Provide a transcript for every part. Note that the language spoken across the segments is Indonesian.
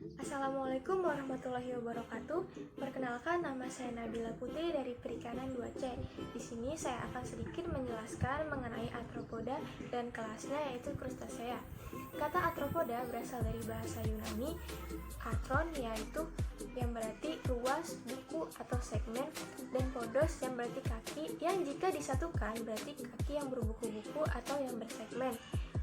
Assalamualaikum warahmatullahi wabarakatuh. Perkenalkan, nama saya Nabila Putri dari Perikanan 2C. Di sini saya akan sedikit menjelaskan mengenai arthropoda dan kelasnya, yaitu Crustacea. Kata arthropoda berasal dari bahasa Yunani arthron, yaitu yang berarti ruas, buku atau segmen, dan podos yang berarti kaki, yang jika disatukan berarti kaki yang berbuku-buku atau yang bersegmen.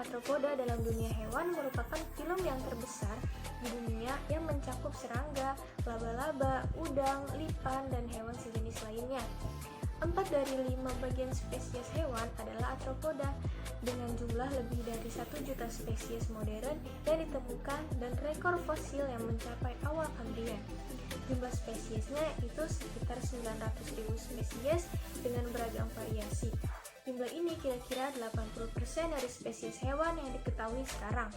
Arthropoda dalam dunia hewan merupakan filum yang terbesar di dunia yang mencakup serangga, laba-laba, udang, lipan, dan hewan sejenis lainnya. 4 dari 5 bagian spesies hewan adalah arthropoda, dengan jumlah lebih dari 1 juta spesies modern yang ditemukan dan rekor fosil yang mencapai awal Kambrian. Jumlah spesiesnya itu sekitar 900.000 spesies dengan beragam variasi. Jumlah ini kira-kira 80% dari spesies hewan yang diketahui sekarang.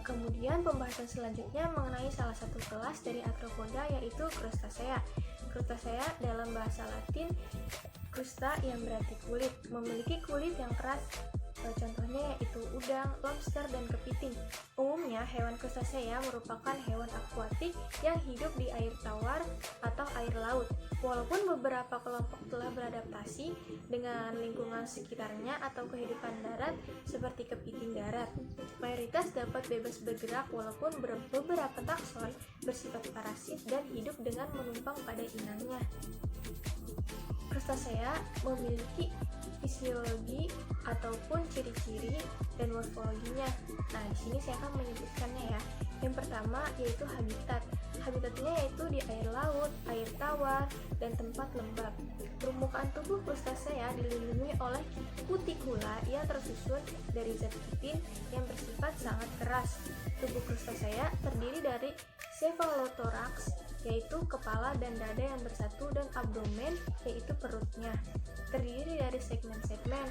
Kemudian pembahasan selanjutnya mengenai salah satu kelas dari arthropoda, yaitu Crustacea. Crustacea dalam bahasa Latin crusta yang berarti kulit, memiliki kulit yang keras. Contohnya yaitu udang, lobster, dan kepiting. Umumnya hewan Crustacea merupakan hewan akuatik yang hidup di air tawar atau air laut. Walaupun beberapa kelompok telah beradaptasi dengan lingkungan sekitarnya atau kehidupan darat seperti kepiting darat, mayoritas dapat bebas bergerak walaupun beberapa takson bersifat parasit dan hidup dengan menumpang pada inangnya. Crustacea memiliki fisiologi ataupun ciri-ciri dan morfologinya. Nah, di sini saya akan menyebutkannya ya. Yang pertama yaitu habitat. Habitatnya yaitu di air laut, air tawar, dan tempat lembab. Permukaan tubuh Crustacea dilindungi oleh kutikula yang tersusun dari zat kitin yang bersifat sangat keras. Tubuh Crustacea terdiri dari cephalothorax, yaitu kepala dan dada yang bersatu, dan abdomen, yaitu perutnya. Terdiri dari segmen-segmen.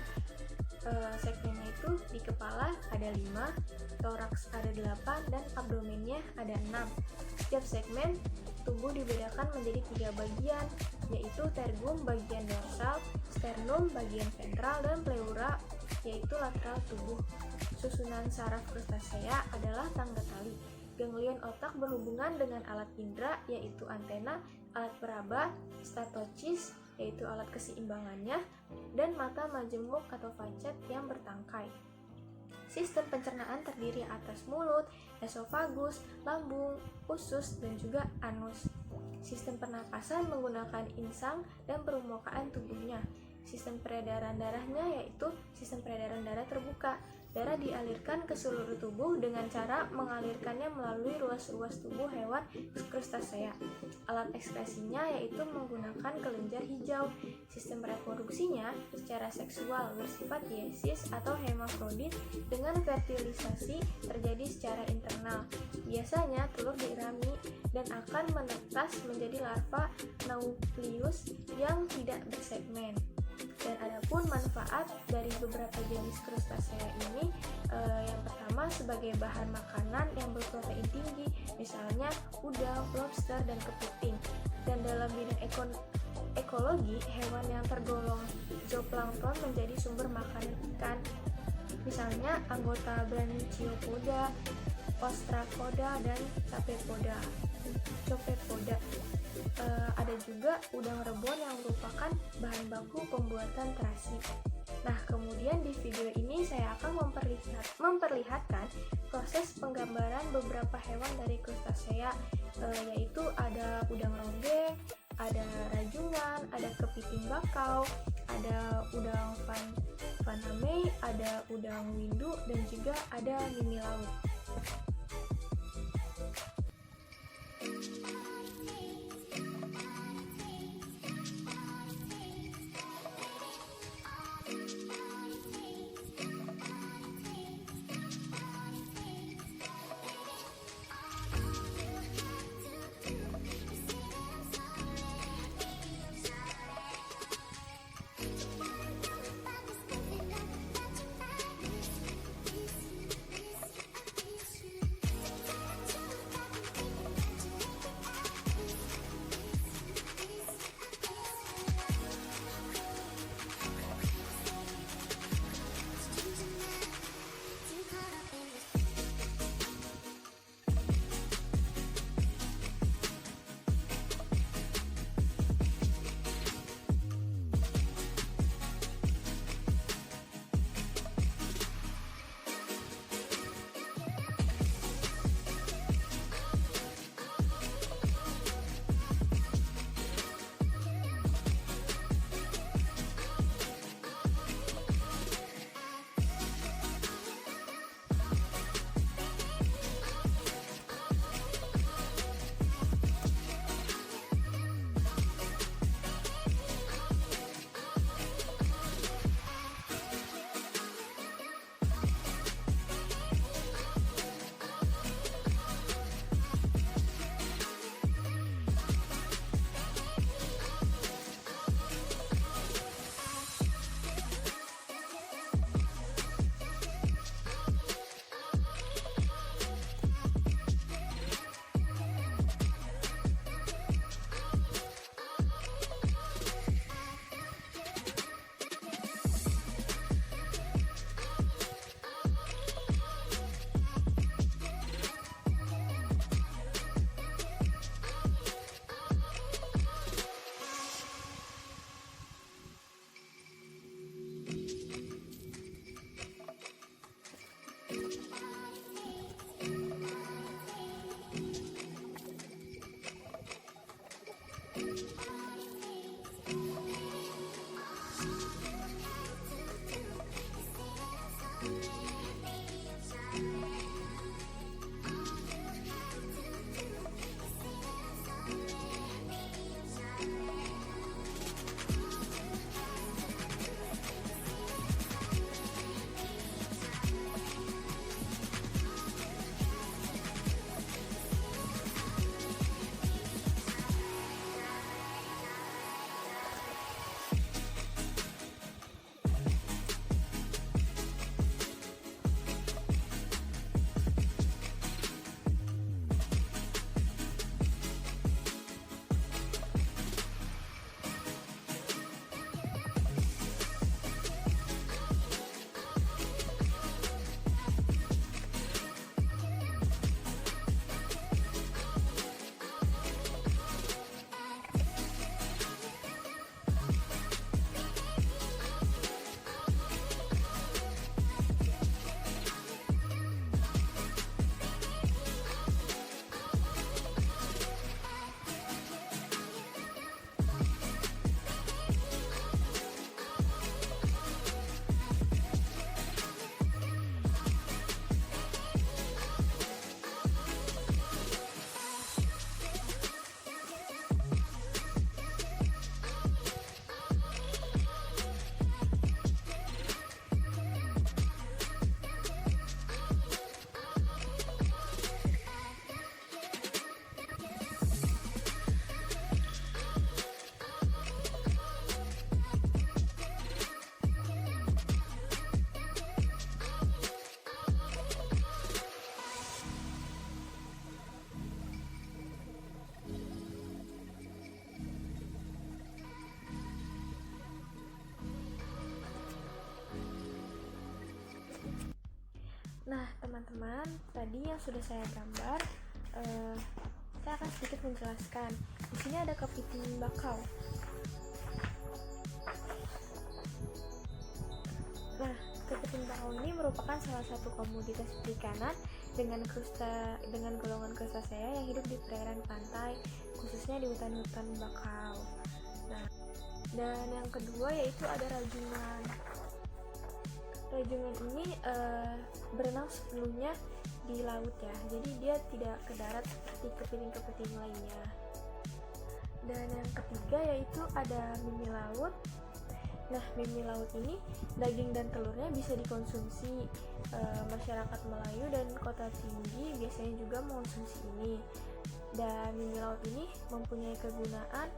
Segmennya itu di kepala ada 5, toraks ada 8, dan abdomennya ada 6. Setiap segmen tubuh dibedakan menjadi 3 bagian, yaitu tergum bagian dorsal, sternum bagian ventral, dan pleura yaitu lateral tubuh. Susunan saraf Crustacea adalah tangga tali. Ganglion otak berhubungan dengan alat indera, yaitu antena, alat peraba, statocis, yaitu alat keseimbangannya, dan mata majemuk atau facet yang bertangkai. Sistem pencernaan terdiri atas mulut, esofagus, lambung, usus, dan juga anus. Sistem pernapasan menggunakan insang dan permukaan tubuhnya. Sistem peredaran darahnya yaitu sistem peredaran darah terbuka. Darah dialirkan ke seluruh tubuh dengan cara mengalirkannya melalui ruas-ruas tubuh hewan Crustacea. Alat ekskresinya yaitu menggunakan kelenjar hijau. Sistem reproduksinya secara seksual bersifat diesis atau hermafrodit dengan fertilisasi terjadi secara internal. Biasanya telur dirami dan akan menetas menjadi larva nauplius yang tidak bersegmen. Dan adapun manfaat dari beberapa jenis Crustacea ini, yang pertama sebagai bahan makanan yang berprotein tinggi, misalnya udang, lobster, dan kepiting. Dan dalam bidang ekologi, hewan yang tergolong zooplankton menjadi sumber makanan ikan, misalnya anggota Branchiopoda, Ostracoda, dan Copepoda. Ada juga udang rebon yang merupakan bahan baku pembuatan terasi. Nah, kemudian di video ini saya akan memperlihatkan proses penggambaran beberapa hewan dari Crustacea, yaitu ada udang ronggeng, ada rajungan, ada kepiting bakau, ada udang faname, ada udang windu, dan juga ada mimi laut. teman-teman, tadi yang sudah saya gambar, saya akan sedikit menjelaskan. Di sini ada kepiting bakau. Nah, kepiting bakau ini merupakan salah satu komoditas perikanan dengan golongan crustacea yang hidup di perairan pantai, khususnya di hutan-hutan bakau. Nah, dan yang kedua yaitu ada rajungan. Rajungan ini berenang sepenuhnya di laut ya, jadi dia tidak ke darat seperti kepiting-kepiting lainnya. Dan yang ketiga yaitu ada mimi laut. Nah, mimi laut ini daging dan telurnya bisa dikonsumsi. Masyarakat Melayu dan kota tinggi biasanya juga mengonsumsi ini. Dan mimi laut ini mempunyai kegunaan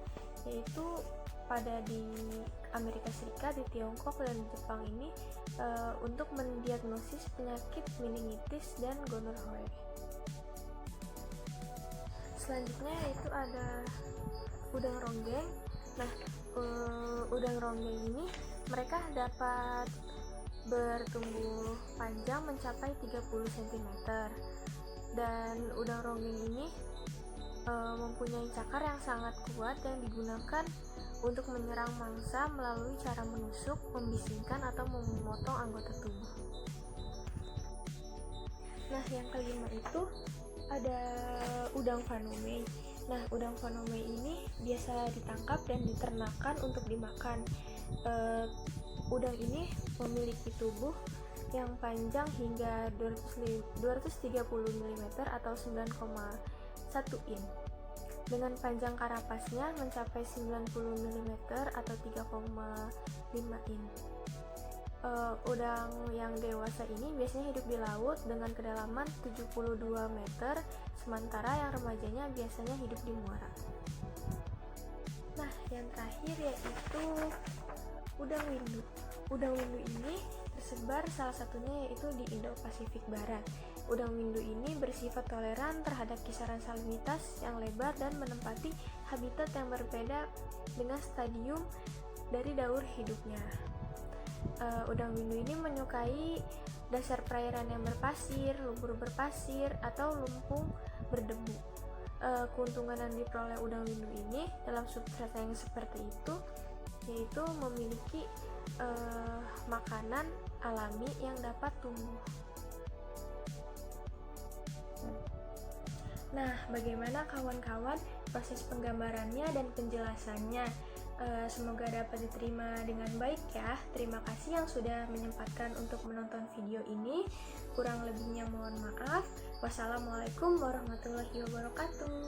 yaitu pada di Amerika Serikat, di Tiongkok dan Jepang ini untuk mendiagnosis penyakit meningitis dan gonorrhea. Selanjutnya yaitu ada udang ronggeng. Nah, udang ronggeng ini mereka dapat bertumbuh panjang mencapai 30 cm. Dan udang ronggeng ini mempunyai cakar yang sangat kuat yang digunakan untuk menyerang mangsa melalui cara menusuk, membisingkan, atau memotong anggota tubuh. Nah, yang kelima itu ada udang fanome. Nah, udang fanome ini biasa ditangkap dan diternakan untuk dimakan. Udang ini memiliki tubuh yang panjang hingga 230 mm atau 9,1 in. Dengan panjang karapasnya mencapai 90 mm atau 3,5 in. Udang yang dewasa ini biasanya hidup di laut dengan kedalaman 72 meter, sementara yang remajanya biasanya hidup di muara. Nah, yang terakhir yaitu udang windu. Udang windu ini tersebar salah satunya yaitu di Indo-Pasifik Barat. Udang windu ini bersifat toleran terhadap kisaran salinitas yang lebar dan menempati habitat yang berbeda dengan stadium dari daur hidupnya. Udang windu ini menyukai dasar perairan yang berpasir, lumpur berpasir, atau lumpung berdebu. Keuntungan yang diperoleh udang windu ini dalam substrata yang seperti itu yaitu memiliki makanan alami yang dapat tumbuh. Nah, bagaimana kawan-kawan proses penggambarannya dan penjelasannya? Semoga dapat diterima dengan baik ya. Terima kasih yang sudah menyempatkan untuk menonton video ini. Kurang lebihnya mohon maaf. Wassalamualaikum warahmatullahi wabarakatuh.